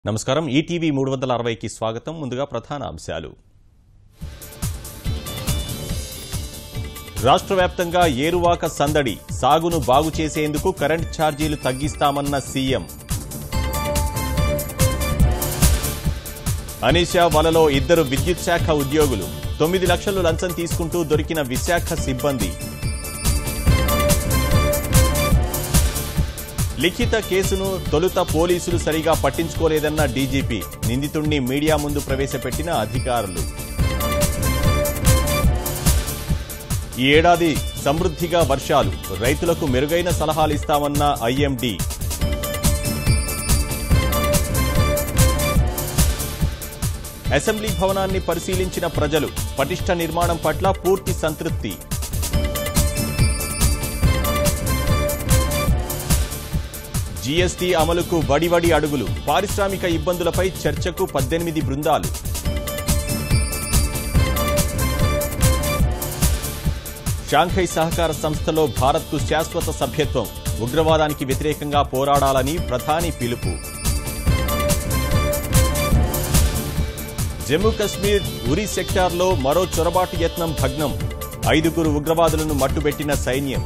నమస్కారం ఈటీవీ 360 కి స్వాగతం ముందుగా ప్రధాన అంశాలు రాష్ట్రవ్యాప్తంగా ఏరువాక సందడి సాగును బాగు చేసేందుకు కరెంట్ ఛార్జీలు తగ్గిస్తామన్న సీఎం అనీషా వలలో ఇద్దరు విద్యుత్ శాఖ ఉద్యోగులు 9 లక్షలు లంచం తీసుకుంటూ దొరికిన విశాఖ సిబ్బంది లిఖిత కేసును తొలుత పోలీసులు సరిగా పట్టించుకోలేదన్న డీజీపీ నిందితుడిని మీడియా ముందు ప్రవేశపెట్టిన అధికారులు ఈ ఏడాది సమృద్ధిగా వర్షాలు రైతులకు మెరుగైన సలహాలు ఇస్తామన్న ఐఎండీ అసెంబ్లీ భవనాన్ని పరిశీలించిన ప్రజలు పటిష్ట నిర్మాణం పట్ల పూర్తి సంతృప్తి జీఎస్టీ అమలుకు వడివడి అడుగులు పారిశ్రామిక ఇబ్బందులపై చర్చకు 18 బృందాలు షాంఘై సహకార సంస్థలో భారత్కు శాశ్వత సభ్యత్వం ఉగ్రవాదానికి వ్యతిరేకంగా పోరాడాలని ప్రధాని పిలుపు జమ్మూ కశ్మీర్ ఉరి సెక్టార్లో మరో చొరబాటు యత్నం భగ్నం 5 ఉగ్రవాదులను మట్టుబెట్టిన సైన్యం